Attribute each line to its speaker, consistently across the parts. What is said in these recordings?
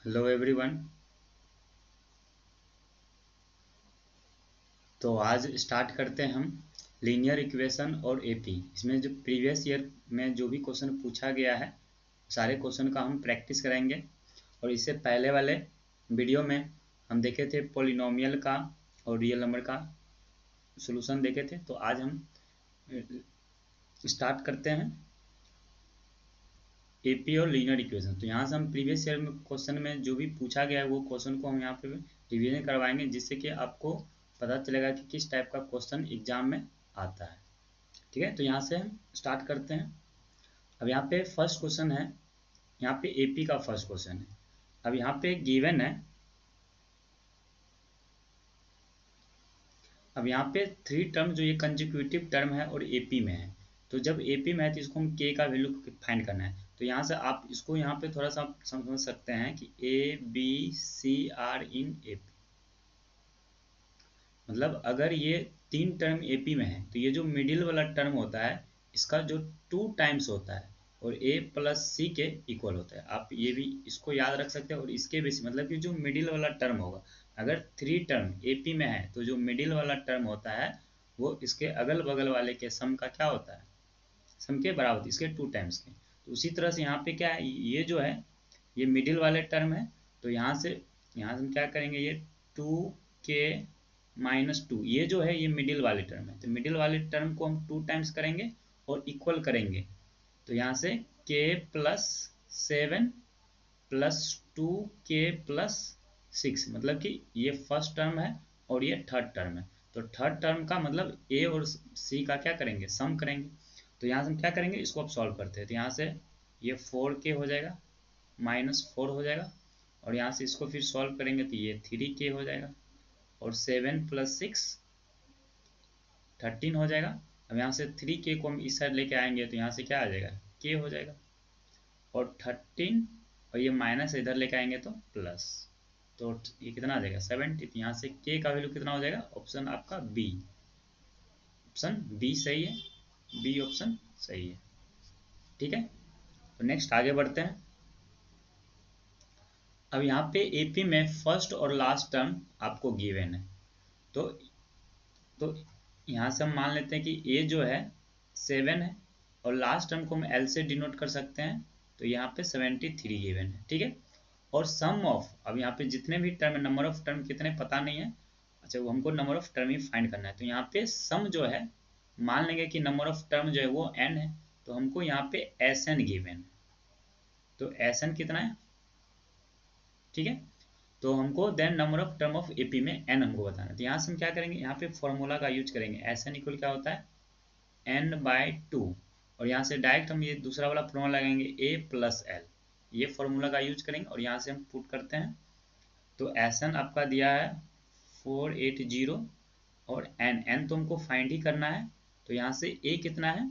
Speaker 1: Hello everyone. तो आज start करते हैं हम लीनियर इक्वेशन और एपी। इसमें जो प्रीवियस ईयर में जो भी क्वेश्चन पूछा गया है सारे क्वेश्चन का हम प्रैक्टिस करेंगे। और इससे पहले वाले वीडियो में हम देखे थे पॉलिनोमियल का और रियल नंबर का सॉल्यूशन देखे थे। तो आज हम स्टार्ट करते हैं एपी और लीनियर इक्वेशन। तो यहाँ से हम प्रीवियस ईयर में क्वेश्चन में जो भी पूछा गया है वो क्वेश्चन को हम यहाँ पे रिवीजन करवाएंगे, जिससे कि आपको पता चलेगा कि किस टाइप का क्वेश्चन एग्जाम में आता है। ठीक है, तो यहाँ से हम स्टार्ट करते हैं। अब यहाँ पे फर्स्ट क्वेश्चन है, यहाँ पे एपी का फर्स्ट क्वेश्चन है। अब यहाँ पे गिवन है, अब यहाँ पे थ्री टर्म जो ये कंजिक्यूटिव टर्म है और एपी में है। तो जब एपी में है तो इसको हम के का वैल्यू फाइंड करना है। तो यहाँ से आप इसको यहाँ पे थोड़ा सा समझ सकते हैं कि A B C are in AP, मतलब अगर ये तीन टर्म एपी में है तो ये जो मिडिल वाला टर्म होता है इसका जो 2 टाइम्स होता है और ए प्लस सी के इक्वल होता है। आप ये भी इसको याद रख सकते हैं। और इसके बेसिस मतलब कि जो मिडिल वाला टर्म होगा, अगर थ्री टर्म एपी में है तो जो मिडिल वाला टर्म होता है वो इसके अगल बगल वाले के सम का क्या होता है, सम के बराबर, इसके 2 टाइम्स के। तो उसी तरह से यहाँ पे क्या है, ये जो है ये मिडिल वाले टर्म है। तो यहाँ से हम क्या करेंगे, ये 2k-2 ये जो है ये मिडिल वाले टर्म है। तो मिडिल वाले टर्म को हम 2 टाइम्स करेंगे और इक्वल करेंगे। तो यहाँ से k+7 प्लस 2k+6, मतलब कि ये फर्स्ट टर्म है और ये थर्ड टर्म है। तो थर्ड टर्म का मतलब ए और सी का क्या करेंगे, सम करेंगे। तो यहाँ से हम क्या करेंगे, इसको अब सॉल्व करते हैं। तो यहाँ से ये 4k हो जाएगा, -4 हो जाएगा। और यहाँ से इसको फिर सॉल्व करेंगे तो ये 3k हो जाएगा और 7+6 13 हो जाएगा। अब यहाँ से 3k को हम इस साइड लेके आएंगे तो यहाँ से क्या आ जाएगा, k हो जाएगा। और 13 और ये माइनस इधर लेके आएंगे तो प्लस, तो ये कितना आ जाएगा 70। तो यहाँ से k का वैल्यू कितना हो जाएगा, ऑप्शन आपका बी, ऑप्शन बी सही है, बी ऑप्शन सही है। ठीक है, तो नेक्स्ट आगे बढ़ते हैं। अब यहाँ पे एपी में फर्स्ट और लास्ट टर्म आपको गिवन है। तो यहाँ से हम मान लेते हैं कि ए जो है 7 है और लास्ट टर्म को हम एल से डिनोट कर सकते हैं। तो यहाँ पे 73 गिवन है। ठीक है, और सम ऑफ, अब यहाँ पे जितने भी टर्म, नंबर ऑफ टर्म कितने पता नहीं है, अच्छा वो हमको number of term he find करना है। तो यहाँ पे सम जो है, मान लेंगे कि नंबर ऑफ टर्म जो है वो n है, तो हमको यहाँ पे Sn गिवन है। तो Sn कितना है, ठीक है, तो हमको then number of term of AP में n हमको बताना है। तो यहाँ से हम क्या करेंगे, यहाँ पे फॉर्मूला का यूज करेंगे। Sn इक्वल क्या होता है, n/2। और यहाँ से डायरेक्ट हम ये दूसरा वाला फॉर्मूला लगाएंगे a+l, ये फॉर्मूला का यूज करेंगे और यहाँ से हम पुट करते हैं। तो Sn आपका दिया है 480 और n तो हमको फाइंड ही करना है। तो यहाँ से a कितना है,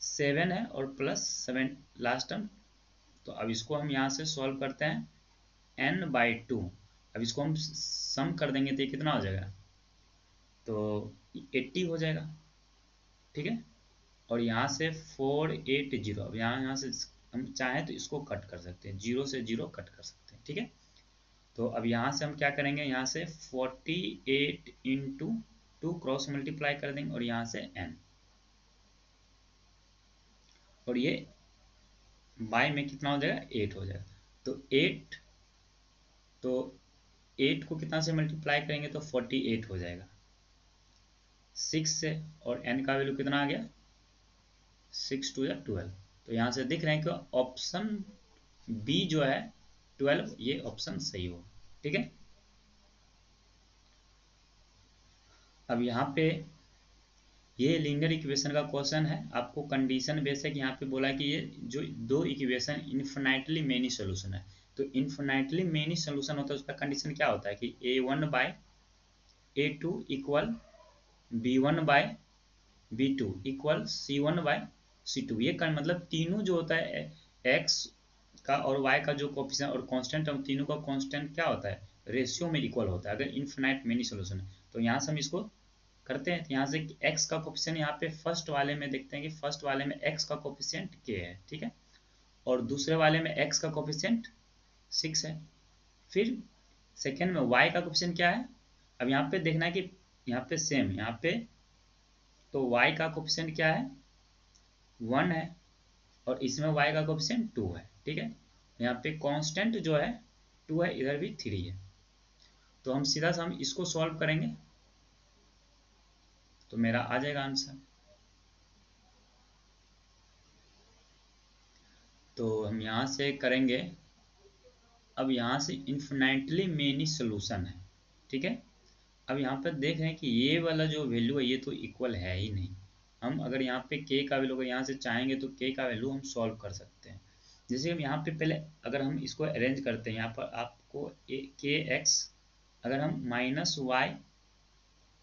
Speaker 1: 7 है और +7 लास्ट टर्म। तो अब इसको हम यहाँ से सॉल्व करते हैं n/2। अब इसको हम सम कर देंगे तो ये कितना हो जाएगा, तो 80 हो जाएगा। ठीक है, और यहाँ से 480, अब यहाँ से हम चाहें तो इसको कट कर सकते हैं, 0 से 0 कट कर सकते हैं। ठीक है, तो अब यहाँ से हम क्या करेंगे, यहाँ से 48 इंटू 2 क्रॉस मल्टीप्लाई कर देंगे और यहाँ से n, और ये बाय में कितना हो जाएगा, 8 हो जाएगा। तो 8, तो 8 को कितना से मल्टीप्लाई करेंगे तो 48 हो जाएगा 6 से, और n का वैल्यू कितना आ गया, 6×2 = 12। तो यहाँ से दिख रहे हैं कि ऑप्शन बी जो है 12, ये ऑप्शन सही हो। ठीक है, अब यहाँ पे ये लीनियर इक्वेशन का क्वेश्चन है। आपको कंडीशन बेसिक यहाँ पे बोला है कि ये जो दो इक्वेशन इन्फिनाइटली मेनी सोल्यूशन है। तो इन्फिनाइटली मेनी सोल्यूशन होता है, उसका कंडीशन क्या होता है कि a1/a2 equal b1/b2 equal c1/c2। ये मतलब तीनों जो होता है x का और y का जो कोफिशिएंट और कांस्टेंट है, तीनों का कांस्टेंट क्या होता है, रेशियो में इक्वल होता है अगर इन्फिनाइट मेनी सोल्यूशन है। तो यहाँ से हम इसको करते हैं। तो यहाँ से x का कोफिशिएंट यहाँ पे फर्स्ट वाले में देखते हैं कि फर्स्ट वाले में x का कोफिशिएंट k है। ठीक है, और दूसरे वाले में x का कोफिशिएंट 6 है। फिर सेकेंड में y का कोफिशिएंट क्या है, अब यहाँ पे देखना है कि यहाँ पे सेम, यहाँ पे तो y का कोफिशिएंट क्या है 1 है, और इसमें y का कोफिशिएंट 2 है। ठीक है, यहाँ पे कांस्टेंट जो है 2 है, इधर भी 3 है। तो हम सीधा सा हम इसको सॉल्व करेंगे तो मेरा आ जाएगा आंसर। तो हम यहाँ से करेंगे, अब यहाँ से इन्फिनाइटली मेनी सोल्यूशन है। ठीक है, अब यहाँ पर देख रहे हैं कि ये वाला जो वैल्यू है ये तो इक्वल है ही नहीं। हम अगर यहाँ पे k का वैल्यू अगर यहाँ से चाहेंगे तो k का वैल्यू हम सॉल्व कर सकते हैं। जैसे हम यहाँ पे पहले अगर हम इसको अरेंज करते हैं, यहाँ पर आपको के एक्स अगर हम -y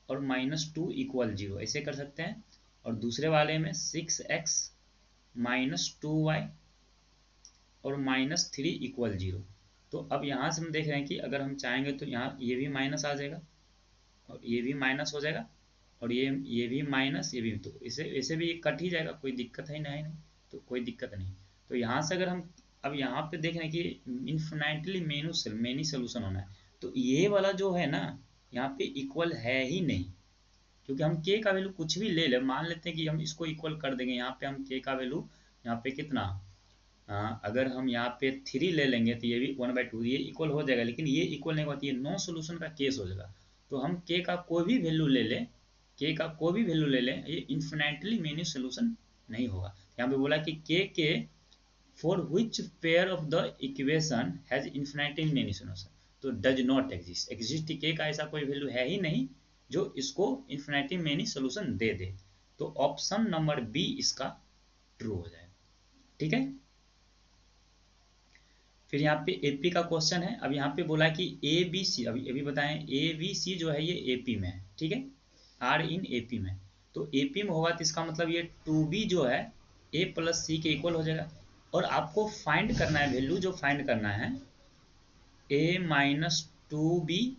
Speaker 1: और -2 इक्वल 0 ऐसे कर सकते हैं, और दूसरे वाले में 6x -2y और -3 इक्वल 0। तो अब यहाँ से हम देख रहे हैं कि अगर हम चाहेंगे तो यहाँ ये भी माइनस आ जाएगा और ये भी माइनस हो जाएगा, और ये भी माइनस, ये भी, तो इसे भी कट ही जाएगा, कोई दिक्कत है नहीं, तो कोई दिक्कत नहीं। तो यहाँ से अगर हम अब यहाँ पे देख रहे हैं कि इन्फिनाइटली मेनी सोल्यूशन होना है, तो ये वाला जो है ना यहाँ पे इक्वल है ही नहीं, क्योंकि हम k का वैल्यू कुछ भी ले ले, मान लेते हैं कि हम इसको इक्वल कर देंगे। यहाँ पे हम k का वैल्यू यहाँ पे कितना, अगर हम यहाँ पे 3 ले लेंगे तो ये भी 1/2, ये इक्वल हो जाएगा, लेकिन ये इक्वल नहीं होती, ये नो सोल्यूशन का केस हो जाएगा। तो हम k का कोई भी वैल्यू ले लें, k का कोई भी वैल्यू ले लें, ये इन्फिनाइटली मेनी सोल्यूशन नहीं होगा। यहाँ पे बोला कि k K for which pair of the equation has infinitely many solution, तो does not exist, exist k का ऐसा कोई वैल्यू है ही नहीं जो इसको इन्फिनाइटली मेनी सोल्यूशन दे दे। तो ऑप्शन नंबर बी इसका ट्रू हो जाएगा। ठीक है, फिर यहाँ पे एपी का क्वेश्चन है। अब यहाँ पे बोला कि ए बी सी, अभी अभी बताएं ए बी सी जो है ये एपी में है। ठीक है, आर इन एपी में, तो एपी में होगा तो इसका मतलब ये 2b जो है ए प्लस सी के इक्वल हो जाएगा। और आपको फाइंड करना है वैल्यू, जो फाइंड करना है ए माइनस 2b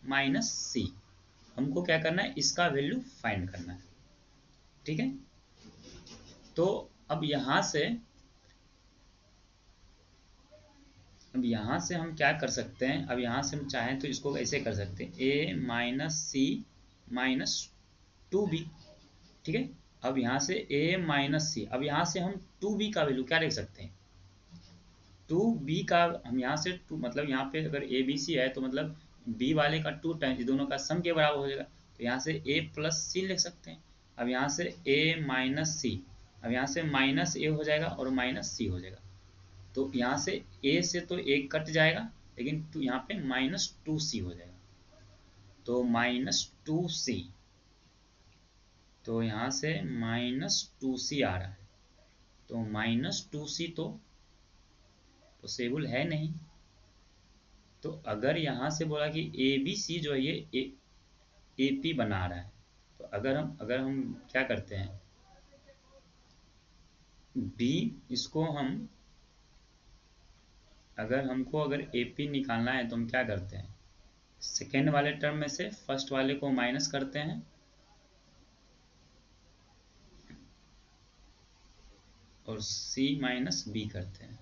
Speaker 1: माइनस सी, हमको क्या करना है, इसका वैल्यू फाइंड करना है। ठीक है, तो अब यहाँ से हम क्या कर सकते हैं, अब यहाँ से हम चाहें तो इसको ऐसे कर सकते हैं a minus C minus 2b। ठीक है, अब यहाँ से a माइनस सी, अब यहाँ से हम 2b का वैल्यू क्या लिख सकते हैं, 2b का हम यहाँ से 2 मतलब यहाँ पे अगर a b c है तो मतलब b वाले का 2 टाइम्स दोनों का सम के बराबर हो जाएगा, तो यहाँ से a प्लस सी लिख सकते हैं। अब यहाँ से a माइनस सी, अब यहाँ से माइनस a हो जाएगा और माइनस सी हो जाएगा, तो यहाँ से a से तो एक कट जाएगा, लेकिन यहाँ पे -2c हो जाएगा, तो -2c, तो यहाँ से -2c आ रहा है, तो -2c तो पॉसिबल है नहीं। तो अगर यहाँ से बोला कि ए बी सी जो है ये ए पी बना रहा है, तो अगर हम क्या करते हैं, बी इसको हम अगर ए पी निकालना है तो हम क्या करते हैं, सेकेंड वाले टर्म में से फर्स्ट वाले को माइनस करते हैं, और c माइनस बी करते हैं।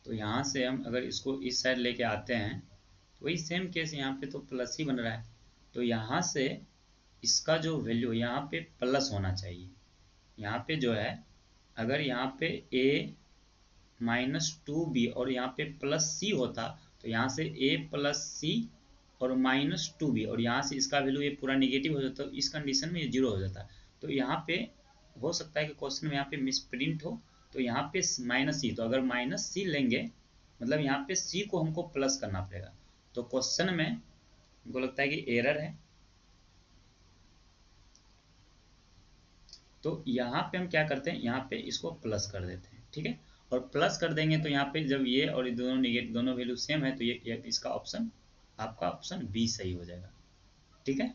Speaker 1: तो यहाँ से हम अगर इसको इस साइड लेके आते हैं तो वही सेम केस, यहाँ पे तो प्लस ही बन रहा है, तो यहाँ से इसका जो वैल्यू यहाँ पे प्लस होना चाहिए। यहाँ पे जो है अगर यहाँ पे a -2b और यहाँ पे प्लस सी होता, तो यहाँ से a प्लस सी और -2b, और यहाँ से इसका वैल्यू ये पूरा निगेटिव हो जाता, तो इस कंडीशन में ये 0 हो जाता। तो यहाँ पे हो सकता है कि क्वेश्चन में यहाँ पे मिसप्रिंट हो, तो यहाँ पे -c, तो अगर -c लेंगे मतलब यहाँ पे c को हमको प्लस करना पड़ेगा, तो क्वेश्चन में हमको लगता है कि एरर है। तो यहाँ पे हम क्या करते हैं, यहाँ पे इसको प्लस कर देते हैं। ठीक है, और प्लस कर देंगे तो यहाँ पे जब ये और दोनों निगेटिव, दोनों वैल्यू सेम है, तो ये इसका ऑप्शन, आपका ऑप्शन बी सही हो जाएगा। ठीक है,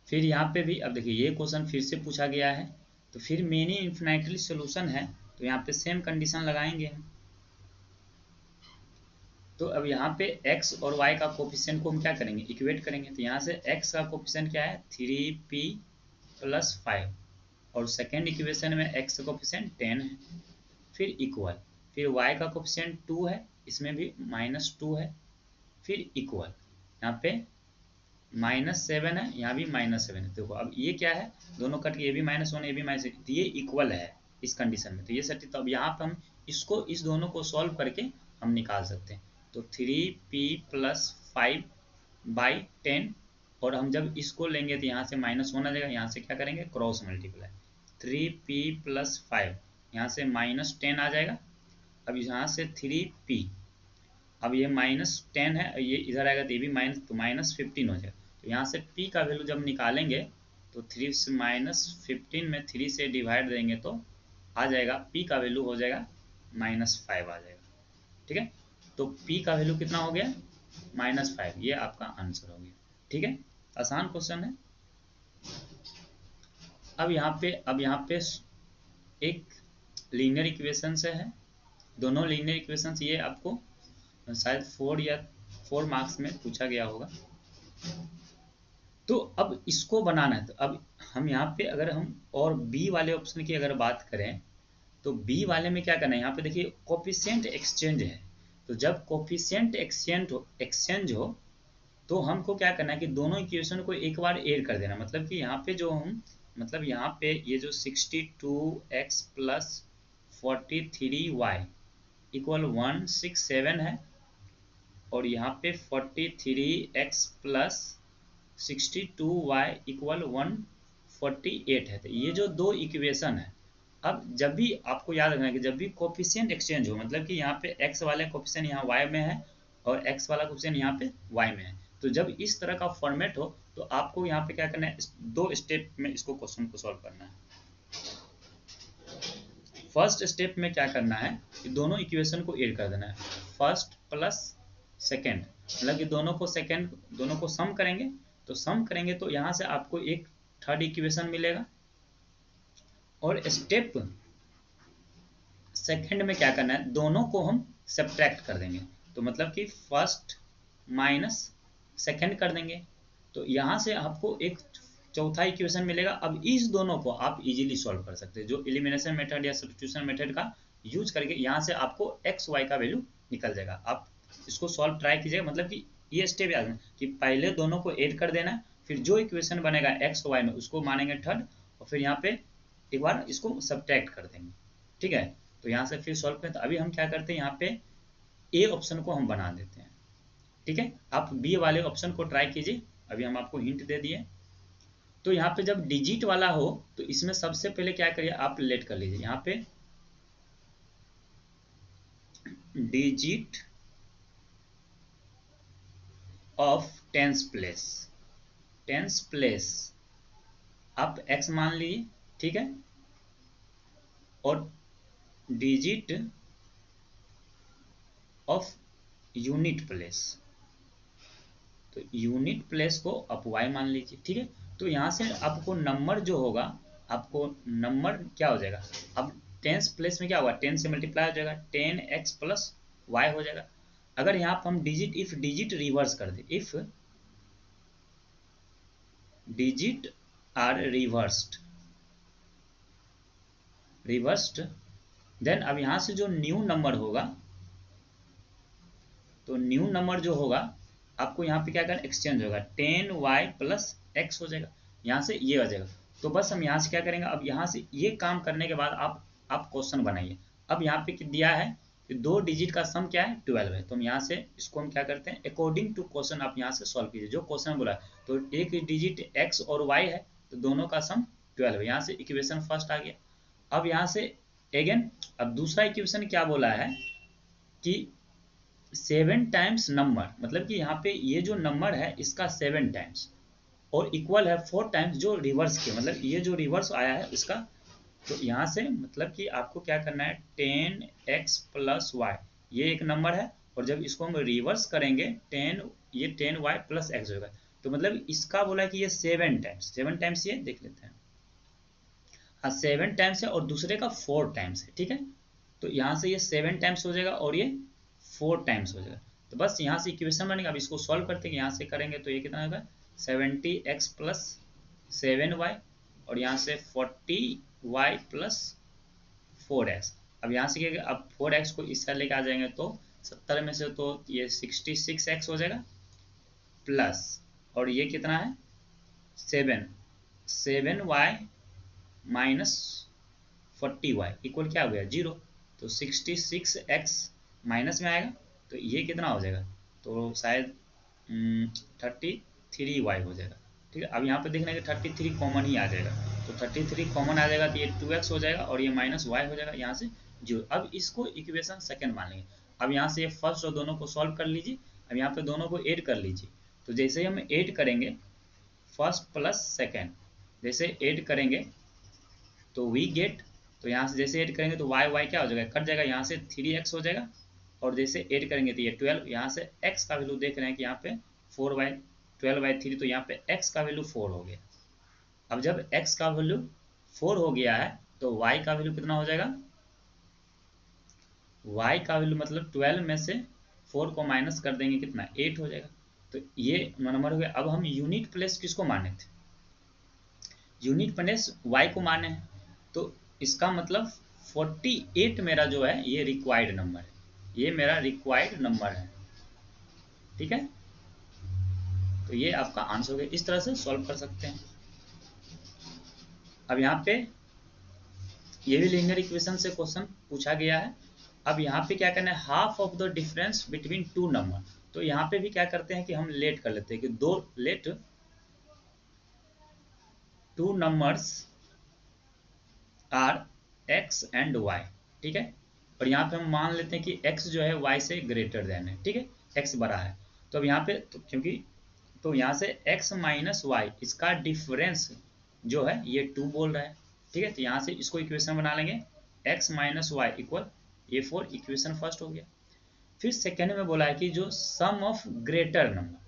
Speaker 1: फिर यहाँ पे भी अब देखिए ये क्वेश्चन फिर से पूछा गया है, तो फिर मेनी इन्फिनाइटली सोल्यूशन है, तो यहाँ पे सेम कंडीशन लगाएंगे हम। तो अब यहाँ पे x और y का कोफिशिएंट को हम क्या करेंगे, इक्वेट करेंगे। तो यहाँ से x का कोफिशिएंट क्या है 3p + 5, और सेकेंड इक्वेशन में x का कोफिशिएंट 10 है, फिर इक्वल, फिर y का कोफिशिएंट 2 है, इसमें भी -2 है, फिर इक्वल, यहाँ पे -7 है, यहाँ भी -7 है। देखो अब ये क्या है, दोनों कट के ये भी -1 ये भी -1, तो ये इक्वल है इस कंडीशन में, तो ये सटी। तो अब यहाँ पे हम इसको इस दोनों को सॉल्व करके हम निकाल सकते हैं। तो 3p + 5/10, और हम जब इसको लेंगे तो यहाँ से -1 आ जाएगा, यहाँ से क्या करेंगे क्रॉस मल्टीप्लाई, 3p + 5, यहाँ से -10 आ जाएगा। अब यहाँ से 3p, अब ये -10 है, ये इधर आएगा तो ये भी माइनस, तो -15 हो जाएगा। तो यहाँ से p का वैल्यू जब निकालेंगे तो 3 से -15 में 3 से डिवाइड देंगे तो आ जाएगा, p का वैल्यू हो जाएगा -5 आ जाएगा। ठीक है, तो p का वैल्यू कितना हो गया -5, ये आपका आंसर हो गया। ठीक है, आसान क्वेश्चन है। अब यहाँ पे एक लीनियर इक्वेशन से है, दोनों लीनियर इक्वेशन, ये आपको शायद 4 मार्क्स में पूछा गया होगा। तो अब इसको बनाना है, तो अब हम यहाँ पे अगर हम और बी वाले ऑप्शन की अगर बात करें तो बी वाले में क्या करना है, यहाँ पे देखिए कोफिशिएंट एक्सचेंज है। तो जब कोफिशिएंट एक्सचेंज हो तो हमको क्या करना है कि दोनों इक्वेशन को एक बार ऐड कर देना। मतलब कि यहाँ पे जो हम, मतलब यहाँ पे ये जो 62x + 43y = 167 है, और यहाँ पे 43x + 62y = 148 है। तो ये जो दो इक्वेशन है, अब जब भी आपको याद रखना है कि जब भी कोफिशिएंट एक्सचेंज हो, मतलब कि यहाँ पे x वाले कोफिशिएंट यहाँ y में है और x वाला कोफिशिएंट यहाँ पे y में है, तो जब इस तरह का फॉर्मेट हो तो आपको यहाँ पे क्या करना है, दो स्टेप में इसको क्वेश्चन को सॉल्व करना है। फर्स्ट स्टेप में क्या करना है कि दोनों इक्वेशन को ऐड कर देना है, फर्स्ट प्लस सेकेंड, मतलब कि दोनों को सम करेंगे, तो सम करेंगे तो यहाँ से आपको एक थर्ड इक्वेशन मिलेगा। और स्टेप सेकेंड में क्या करना है, दोनों को हम सब्ट्रैक्ट कर देंगे, तो मतलब कि फर्स्ट माइनस सेकेंड कर देंगे, तो यहाँ से आपको एक चौथा इक्वेशन मिलेगा। अब इस दोनों को आप इजीली सॉल्व कर सकते हैं, जो एलिमिनेशन मेथड या सब्स्टिट्यूशन मेथड का यूज करके यहाँ से आपको एक्स वाई का वैल्यू निकल जाएगा। आप इसको सॉल्व ट्राई कीजिएगा, मतलब कि ये स्टेप याद है कि पहले दोनों को ऐड कर देना है, फिर जो इक्वेशन बनेगा एक्स वाई में उसको मानेंगे थर्ड, और फिर यहाँ पे एक बार इसको सब्ट्रैक्ट कर देंगे। ठीक है, तो यहाँ से फिर सॉल्व करें। तो अभी हम क्या करते हैं, यहाँ पे ए ऑप्शन को हम बना देते हैं। ठीक है, आप बी वाले ऑप्शन को ट्राई कीजिए, अभी हम आपको हिंट दे दिए। तो यहाँ पे जब डिजिट वाला हो तो इसमें सबसे पहले क्या करिए, आप लेट कर लीजिए, यहाँ पे डिजिट ऑफ टेंस प्लेस आप x मान लीजिए। ठीक है, और डिजिट ऑफ यूनिट प्लेस, तो यूनिट प्लेस को आप y मान लीजिए। ठीक है, तो यहाँ से आपको नंबर जो होगा, आपको नंबर क्या हो जाएगा, अब टेंस प्लेस में क्या होगा, 10 से मल्टीप्लाई हो जाएगा, 10x + y हो जाएगा। अगर यहाँ पर हम इफ डिजिट रिवर्स कर दे, if digit are reversed, then अब यहाँ से जो न्यू नंबर होगा, तो न्यू नंबर जो होगा आपको यहाँ पे क्या करना, एक्सचेंज होगा, 10y + x हो जाएगा, यहाँ से ये आ जाएगा। तो बस हम यहाँ से क्या करेंगे, अब यहाँ से ये काम करने के बाद आप क्वेश्चन बनाइए। अब यहाँ पे दिया है कि दो डिजिट का सम क्या है, 12 है, तो हम यहाँ से इसको हम क्या करते हैं, अकॉर्डिंग टू क्वेश्चन आप यहाँ से सॉल्व कीजिए, जो क्वेश्चन बोला है। तो एक डिजिट x और y है, तो दोनों का सम 12 है, यहाँ से इक्वेशन फर्स्ट आ गया। अब यहाँ से अगेन, अब दूसरा इक्वेशन क्या बोला है कि 7 टाइम्स नंबर, मतलब कि यहाँ पे ये जो नंबर है इसका 7 टाइम्स, और इक्वल है 4 टाइम्स जो रिवर्स के, मतलब ये जो रिवर्स आया है इसका। तो यहाँ से मतलब कि आपको क्या करना है, 10x + y, ये एक नंबर है, और जब इसको हम रिवर्स करेंगे 10y + x होगा, तो मतलब इसका बोला है कि ये 7 टाइम्स, ये देख लेते हैं, हाँ 7 टाइम्स है, और दूसरे का 4 टाइम्स है। ठीक है, तो यहाँ से ये 7 टाइम्स हो जाएगा और ये 4 टाइम्स हो जाएगा। तो बस यहाँ से इक्वेशन बनेगा। अब इसको सॉल्व करते हैं, यहाँ से करेंगे तो ये कितना होगा, 70x + 7y, और यहाँ से 40y प्लस 4x। अब यहाँ से क्या, अब 4x को इस साइड लेके आ जाएंगे तो 70 में से तो ये 66x हो जाएगा प्लस, और ये कितना है 7y माइनस 40y इक्वल क्या हो गया 0। तो 66x माइनस में आएगा तो ये कितना हो जाएगा, तो शायद 33y हो जाएगा। ठीक है, अब यहाँ पे देखना है कि 33 कॉमन ही आ जाएगा, तो 33 कॉमन आ जाएगा तो ये 2x हो जाएगा और ये माइनस y हो जाएगा यहाँ से 0। अब इसको इक्वेशन सेकंड मान लेंगे। अब यहाँ से ये फर्स्ट और दोनों को सॉल्व कर लीजिए। अब यहाँ पे दोनों को ऐड कर लीजिए। तो जैसे ही हम ऐड करेंगे फर्स्ट प्लस सेकेंड, जैसे ऐड करेंगे तो वी गेट, तो यहाँ से जैसे ऐड करेंगे तो y क्या हो जाएगा, कट जाएगा, यहाँ से 3x हो जाएगा। और जैसे ऐड करेंगे तो ये 12, यहाँ से x का वैल्यू देख रहे हैं कि यहाँ पे 4y12/3, तो यहाँ पे x का वैल्यू 4 हो गया। अब जब x का वैल्यू 4 हो गया है तो y का वैल्यू कितना हो जाएगा, y का वैल्यू मतलब 12 में से 4 को माइनस कर देंगे कितना 8 हो जाएगा। तो ये नंबर हो गया। अब हम यूनिट प्लेस किसको माने थे, यूनिट प्लेस y को माने हैं, तो इसका मतलब 48 मेरा जो है ये रिक्वायर्ड नंबर है, ये मेरा रिक्वायर्ड नंबर है। ठीक है, तो ये आपका आंसर हो गया। इस तरह से सॉल्व कर सकते हैं। अब यहाँ पे ये भी लीनियर इक्वेशन से क्वेश्चन पूछा गया है। अब यहाँ पे क्या करना है, half of the difference between two number. तो यहाँ पे भी क्या करते हैं कि हम लेट कर लेते हैं कि दो let two numbers are x and y। ठीक है, और यहाँ पे हम मान लेते हैं कि x जो है y से ग्रेटर देन है। ठीक है, x बड़ा है। तो अब यहाँ पे तो क्योंकि तो यहाँ से x माइनस वाई इसका डिफरेंस जो है ये 2 बोल रहा है। ठीक है, तो यहाँ से इसको इक्वेशन बना लेंगे x माइनस वाई इक्वल ये 4, इक्वेशन फर्स्ट हो गया। फिर सेकेंड में बोला है कि जो sum of greater number,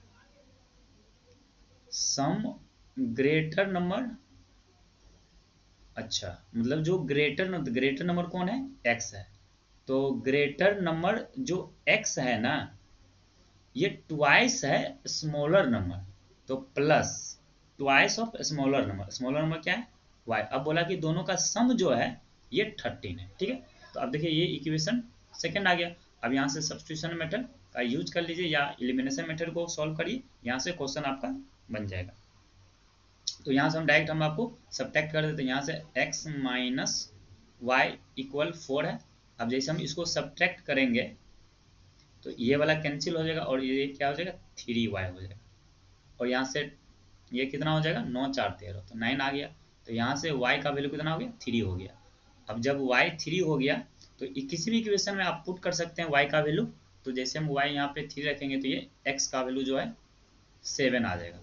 Speaker 1: sum greater number, अच्छा मतलब जो ग्रेटर नंबर कौन है, x है। तो ग्रेटर नंबर जो x है ना ये ट्वाइस है स्मॉलर नंबर, तो plus twice of smaller number क्या है y। अब बोला कि दोनों का सम जो है ये 13 है। ठीक है, तो अब देखिए ये इक्वेशन सेकंड आ गया। अब यहाँ से सब्स्टिट्यूशन मेथड का यूज कर लीजिए या एलिमिनेशन मेथड को सॉल्व करिए, यहाँ से क्वेश्चन आपका बन जाएगा। तो यहाँ से हम डायरेक्ट हम आपको सब्ट्रैक्ट कर देते हैं। यहाँ से x माइनस वाई इक्वल 4 है। अब जैसे हम इसको सब्ट्रैक्ट करेंगे तो ये वाला कैंसिल हो जाएगा और ये क्या हो जाएगा 3y हो जाएगा। और यहाँ से ये कितना हो जाएगा 9 4 13, तो 9 आ गया। तो यहाँ से y का वैल्यू कितना हो गया 3 हो गया। अब जब y 3 हो गया तो किसी भी इक्वेशन में आप पुट कर सकते हैं y का वैल्यू। तो जैसे हम y यहाँ पे 3 रखेंगे तो ये x का वैल्यू जो है 7 आ जाएगा।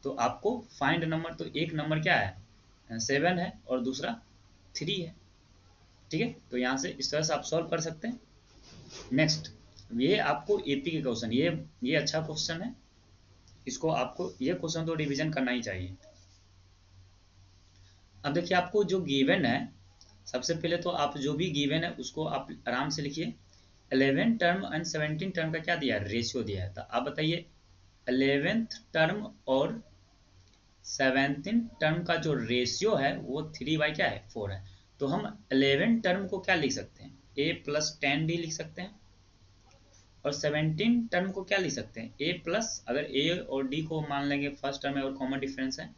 Speaker 1: तो आपको फाइंड नंबर, तो एक नंबर क्या है 7 है और दूसरा 3 है। ठीक है, तो यहाँ से इस तरह से आप सॉल्व कर सकते हैं। नेक्स्ट, ये आपको एपी के क्वेश्चन, ये अच्छा क्वेश्चन है, इसको आपको ये क्वेश्चन तो रिवीजन करना ही चाहिए। अब देखिए आपको जो गिवन है, सबसे पहले तो आप जो भी गिवन है उसको आप आराम से लिखिए। 11 टर्म एंड 17 टर्म का क्या दिया है, रेशियो दिया है। तो आप बताइए 11th टर्म और 17 टर्म का जो रेशियो है वो 3/4 क्या है 4 है। तो हम 11 टर्म को क्या लिख सकते हैं, a प्लस 10d लिख सकते हैं। और 17 टर्म को क्या लिख सकते हैं, a प्लस, अगर a और d को मान लेंगे फर्स्ट टर्म है और कॉमन डिफरेंस है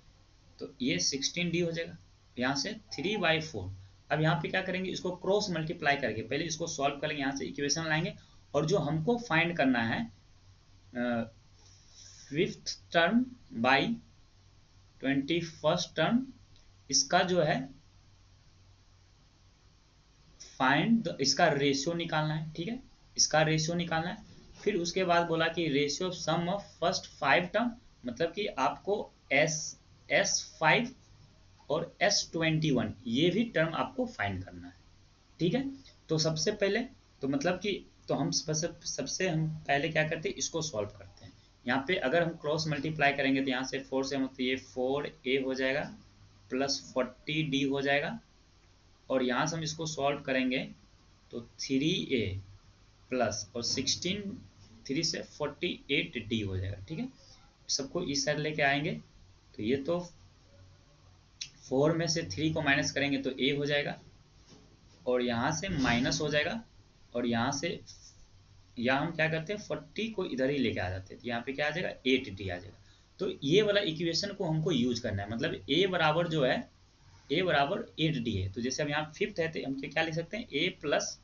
Speaker 1: तो ये 16d हो जाएगा। यहाँ से 3/4। अब यहाँ पे क्या करेंगे, इसको क्रॉस मल्टीप्लाई करके पहले इसको सॉल्व करेंगे, यहाँ से इक्वेशन लाएंगे। और जो हमको फाइंड करना है 5th term by 21st term, इसका जो है फाइंड इसका रेशियो निकालना है। ठीक है, इसका रेशियो निकालना है। फिर उसके बाद बोला कि ratio of sum of first 5 term, मतलब कि आपको S5 और S21 ये भी टर्म आपको फाइंड करना है। ठीक है, तो सबसे पहले तो मतलब कि तो हम सबसे हम पहले क्या करते हैं, इसको सॉल्व करते हैं। यहाँ पे अगर हम क्रॉस मल्टीप्लाई करेंगे तो यहाँ से 4 से हम तो ये 4a हो जाएगा प्लस 40d हो जाएगा। और यहाँ से हम इसको सॉल्व करेंगे तो 3a प्लस और 16 3 से 48d हो जाएगा। ठीक है, सबको इस साइड लेके आएंगे तो ये तो 4 में से 3 को माइनस करेंगे तो a हो जाएगा, और यहाँ से माइनस हो जाएगा, और यहाँ से या हम क्या करते हैं 40 को इधर ही लेके आ जाते हैं, तो यहाँ पे क्या आ जाएगा 8d आ जाएगा। तो ये वाला इक्वेशन को हमको यूज करना है, मतलब a बराबर जो है a बराबर 8d है। तो जैसे अब यहाँ फिफ्थ है तो हम क्या लिख सकते हैं a प्लस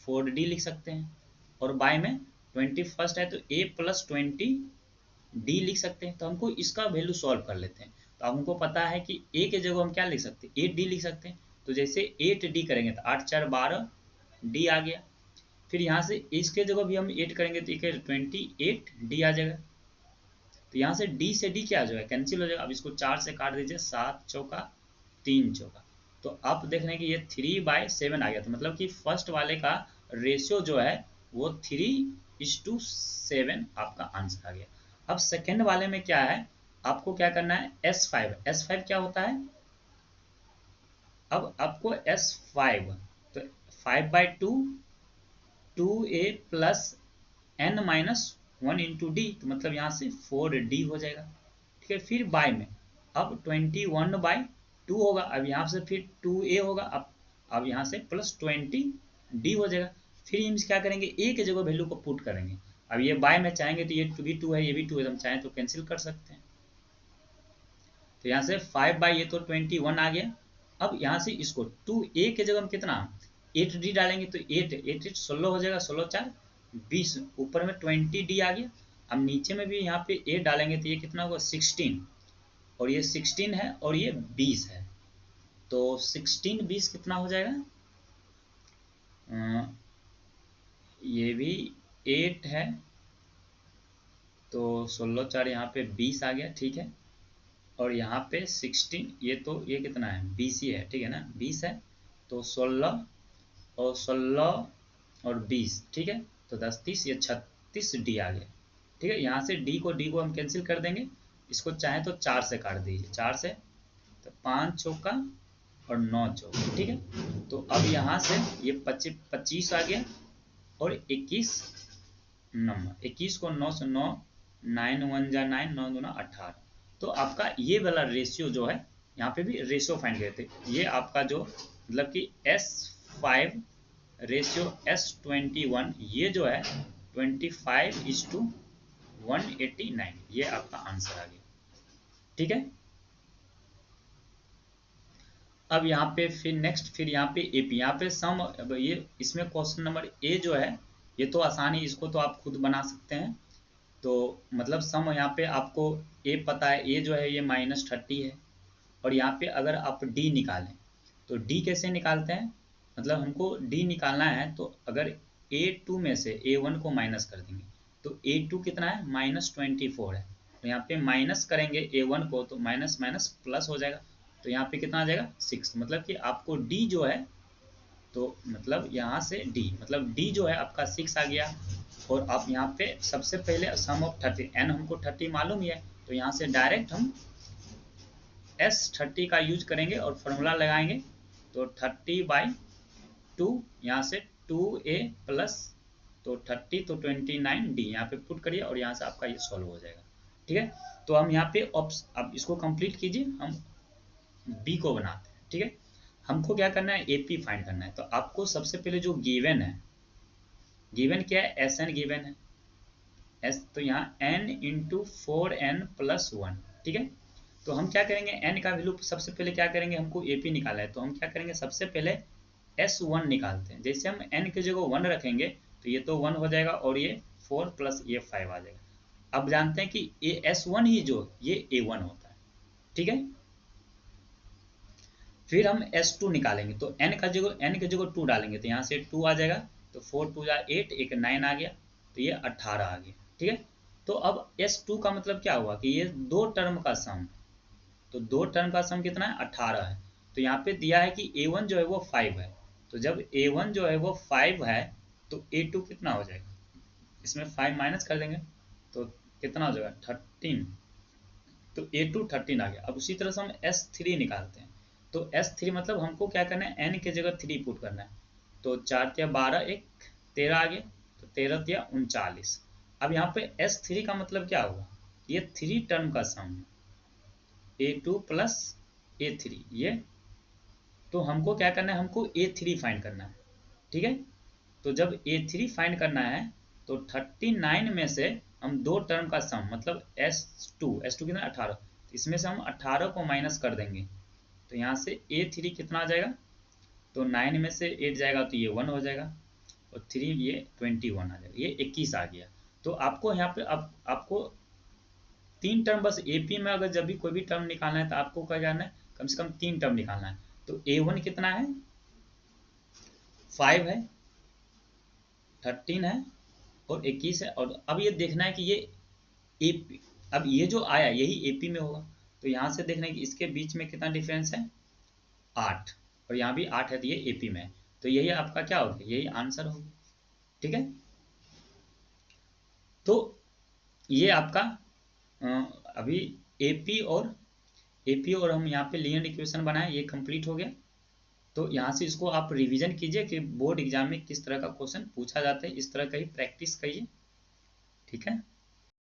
Speaker 1: 4d लिख सकते हैं, और बाय में 21st है तो a प्लस 20d लिख सकते हैं। तो हमको इसका वैल्यू सॉल्व कर लेते हैं। तो हमको पता है कि a के जगह हम क्या लिख सकते हैं 8d लिख सकते हैं। तो जैसे 8d करेंगे तो 8 4 12 d आ गया। फिर यहाँ से इसके जगह भी हम 8 करेंगे तो 28d आ जाएगा। तो यहाँ से d से d क्या आ जाएगा कैंसिल हो जाएगा। अब इसको 4 से काट दीजिए, 7 चौका 3 चौका, तो आप देख रहे हैं कि ये 3/7 आ गया। तो मतलब कि फर्स्ट वाले का रेशियो जो है वो 3:7 आपका आंसर आ गया। अब सेकेंड वाले में क्या है, आपको क्या करना है S5 क्या होता है, अब आपको S5 तो 5/2 2a plus n minus 1 into D, तो मतलब यहाँ से 4d हो जाएगा। ठीक है, फिर बाय में अब 21/2 होगा, अब यहाँ से फिर 2a होगा, अब यहाँ से प्लस 20d हो जाएगा। फिर हम क्या करेंगे a के जगह वैल्यू को पुट करेंगे। अब ये बाय में चाहेंगे तो ये भी 2 है, ये भी 2 है, हम चाहें तो कैंसिल कर सकते हैं। तो यहाँ से 5 ये तो 21 आ गया। अब यहाँ से इसको 2a के जगह हम कितना 8d डालेंगे तो 8 16 हो जाएगा, 16 4 20, ऊपर में 20d आ गया। अब नीचे में भी यहाँ पे a डालेंगे तो ये कितना होगा 16, और ये 16 है और ये 20 है, तो 16 20 कितना हो जाएगा, ये भी 8 है, तो 16 4 यहाँ पे 20 आ गया। ठीक है, और यहाँ पे 16 ये तो ये कितना है 20 ही है, ठीक है ना 20 है, तो 16 और 16 और 20, ठीक है, तो 10 30 ये 36d आ गया। ठीक है, यहाँ से d को हम कैंसिल कर देंगे, इसको चाहे तो 4 से काट दीजिए, 4 से तो 5 चौका और 9 चौका। ठीक है, तो अब यहाँ से ये 25 आ गया, और 21 नंबर 21 को 9 से 9 9 1 जा 9 9 2 18। तो आपका ये वाला रेशियो जो है, यहाँ पे भी रेशियो फाइंड करते, ये आपका जो मतलब कि S5 रेशियो S21 ये जो है 25:189, ये आपका आंसर आ गया। ठीक है, अब यहाँ पे फिर नेक्स्ट फिर यहाँ पे AP, यहाँ पे सम, अब ये इसमें क्वेश्चन नंबर A जो है ये तो आसान ही, इसको तो आप खुद बना सकते हैं। तो मतलब सम यहाँ पे आपको A पता है, A जो है ये -30 है, और यहाँ पे अगर आप D निकालें तो D कैसे निकालते हैं, मतलब हमको D निकालना है तो अगर A2 में से A1 को माइनस कर देंगे तो A2 कितना है -24 है, तो यहाँ पे माइनस करेंगे A1 को तो माइनस माइनस प्लस हो जाएगा, तो यहाँ पे कितना आ जाएगा 6। मतलब कि आपको D जो है, तो मतलब यहाँ से D मतलब D जो है आपका 6 आ गया। और आप यहाँ पे सबसे पहले सम ऑफ 30 n हमको 30 मालूम ही है, तो यहाँ से डायरेक्ट हम S30 का यूज करेंगे और फॉर्मूला लगाएंगे, तो 30/2 यहाँ से 2a प्लस तो 30 तो 29d यहाँ पे पुट करिए, और यहाँ से आपका ये सॉल्व हो जाएगा। ठीक है, तो हम यहाँ पे अब इसको कंप्लीट कीजिए, हम B को बनाते हैं। ठीक है, हमको क्या करना है AP फाइंड करना है। तो आपको सबसे पहले जो गिवन है, गिवन क्या है Sn गिवन है S, तो यहाँ n इंटू 4n प्लस 1। ठीक है, तो हम क्या करेंगे n का वैल्यू सबसे पहले क्या करेंगे, हमको AP निकाला है तो हम क्या करेंगे सबसे पहले S1 निकालते हैं। जैसे हम n की जगह 1 रखेंगे तो ये तो 1 हो जाएगा, और ये 4 प्लस ये 5 आ जाएगा। अब जानते हैं कि ये S1 ही जो ये A1 होता है। ठीक है, फिर हम S2 निकालेंगे तो n की जगह 2 डालेंगे तो यहाँ से 2 आ जाएगा, तो 4 2 8 एक 9 आ गया, तो ये 18 आ गया। ठीक है, तो अब S2 का मतलब क्या हुआ कि ये दो टर्म का सम, तो दो टर्म का सम कितना है 18 है। तो यहाँ पे दिया है कि A1 जो है वो 5 है, तो जब A1 जो है वो 5 है तो A2 कितना हो जाएगा, इसमें 5 माइनस कर देंगे तो कितना हो जाएगा 13, तो A2 13 आ गया। अब उसी तरह से हम S3 निकालते हैं, तो S3 मतलब हमको क्या करना है n के जगह 3 पुट करना है, तो 4 या 12 एक 13 आ गया, तो 13 या 39। अब यहाँ पे S3 का मतलब क्या होगा, ये 3 टर्म का सम है, A2 प्लस A3 ये, तो हमको क्या करना है, हमको A3 फाइंड करना है, ठीक है। तो जब A3 फाइंड करना है तो 39 में से हम दो टर्म का सम मतलब S2 कितना 18, इसमें से हम 18 को माइनस कर देंगे, तो यहाँ से A3 कितना आ जाएगा, तो 9 में से 8 जाएगा तो ये 1 हो जाएगा, और 3 ये 21 आ जाएगा, ये 21 आ गया। तो आपको यहाँ पे अब आपको तीन टर्म बस AP में अगर जब भी कोई भी टर्म निकालना है तो आपको क्या करना है, कम से कम तीन टर्म निकालना है। तो A1 कितना है, 5 है, 13 है और 21 है, और अब ये देखना है कि ये AP, अब ये जो आया यही AP में होगा, तो यहाँ से देखना है कि इसके बीच में कितना डिफरेंस है, 8, और यहाँ भी 8 है तो ये AP में है, तो यही आपका क्या होगा, यही आंसर होगा, ठीक है। तो ये आपका अभी AP और हम यहाँ पे लीनियर इक्वेशन बनाए, ये कंप्लीट हो गया। तो यहाँ से इसको आप रिवीजन कीजिए कि बोर्ड एग्जाम में किस तरह का क्वेश्चन पूछा जाता है, इस तरह का ही प्रैक्टिस करिए, ठीक है।